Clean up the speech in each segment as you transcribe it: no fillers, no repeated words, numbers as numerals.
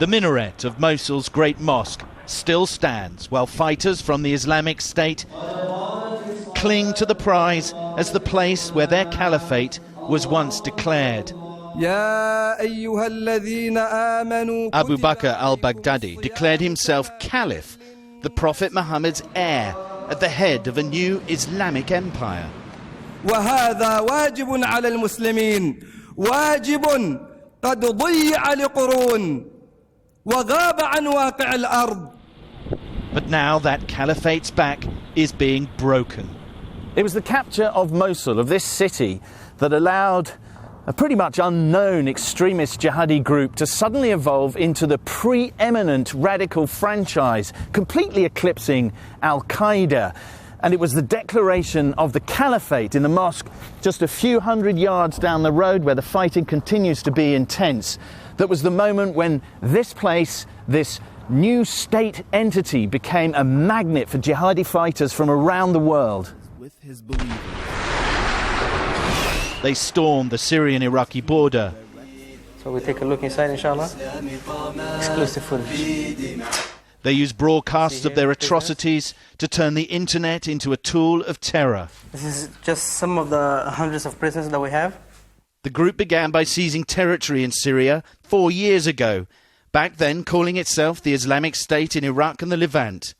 The minaret of Mosul's great mosque still stands while fighters from the Islamic State cling to the prize as the place where their caliphate was once declared. Abu Bakr al-Baghdadi declared himself caliph, the Prophet Muhammad's heir, at the head of a new Islamic empire. وهذا واجب على المسلمين واجب قد ضيع لقرون وغاب عن واقع الأرض. But now that caliphate's back is being broken. It was the capture of Mosul, of this city, that allowed a pretty much unknown extremist jihadi group to suddenly evolve into the preeminent radical franchise, completely eclipsing Al-Qaeda. And it was the declaration of the caliphate in the mosque just a few hundred yards down the road, where the fighting continues to be intense, that was the moment when this place, this new state entity, became a magnet for jihadi fighters from around the world. With his believers. They stormed the Syrian-Iraqi border. So we take a look inside, inshallah. Exclusive footage. They use broadcasts of their atrocities to turn the internet into a tool of terror. This is just some of the hundreds of prisoners that we have. The group began by seizing territory in Syria 4 years ago, back then calling itself the Islamic State in Iraq and the Levant.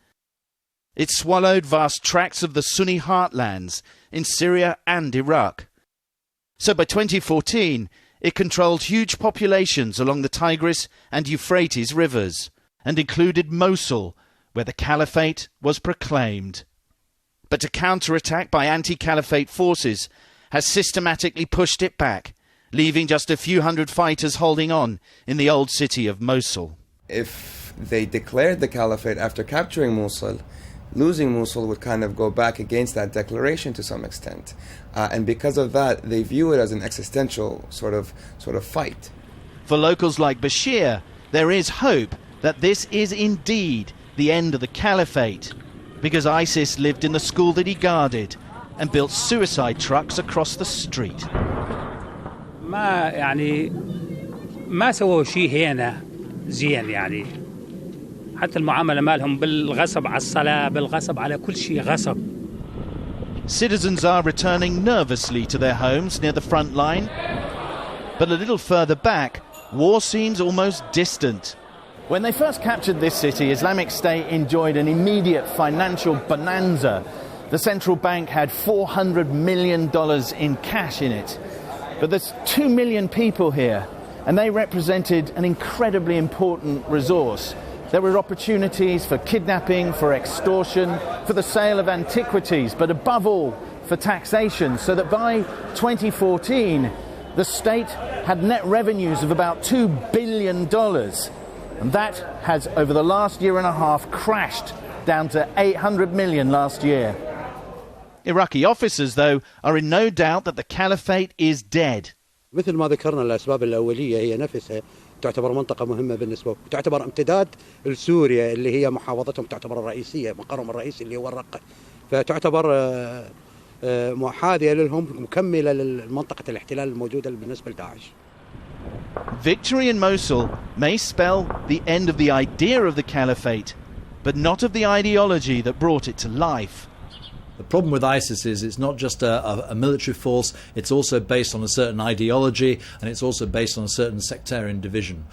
It swallowed vast tracts of the Sunni heartlands in Syria and Iraq. So by 2014, it controlled huge populations along the Tigris and Euphrates rivers, and included Mosul, where the caliphate was proclaimed. But a counterattack by anti-caliphate forces has systematically pushed it back, leaving just a few hundred fighters holding on in the old city of Mosul. If they declared the caliphate after capturing Mosul, losing Mosul would kind of go back against that declaration to some extent. And because of that, they view it as an existential sort of fight. For locals like Bashir, there is hope that this is indeed the end of the caliphate, because ISIS lived in the school that he guarded and built suicide trucks across the street. ما سووا شيء هنا زين يعني حتى المعاملة مالهم بالغصب على الصلاة بالغصب على كل شيء غصب. Citizens are returning nervously to their homes near the front line, but a little further back, war seems almost distant. When they first captured this city, Islamic State enjoyed an immediate financial bonanza. The central bank had $400 million in cash in it. But there's 2 million people here, and they represented an incredibly important resource. There were opportunities for kidnapping, for extortion, for the sale of antiquities, but above all, for taxation, so that by 2014, the state had net revenues of about $2 billion. And that has, over the last year and a half, crashed down to 800 million last year. Iraqi officers, though, are in no doubt that the caliphate is dead. مثل ما ذكرنا الأسباب الأولية هي نفسها تعتبر منطقة مهمة بالنسبة تعتبر امتداد لسوريا اللي هي محافظتهم تعتبر الرئيسية مقرهم الرئيسي اللي هو الرقة فتعتبر محاذية لهم مكملة لمنطقة الاحتلال الموجودة بالنسبة لداعش. Victory in Mosul may spell the end of the idea of the caliphate, but not of the ideology that brought it to life. The problem with ISIS is it's not just a military force, it's also based on a certain ideology, and it's also based on a certain sectarian division,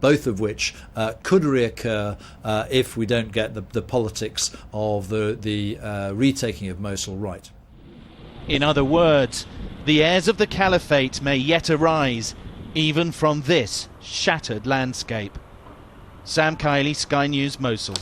both of which could reoccur if we don't get the politics of the retaking of Mosul right. In other words, the heirs of the caliphate may yet arise, even from this shattered landscape. Sam Kiley, Sky News, Mosul.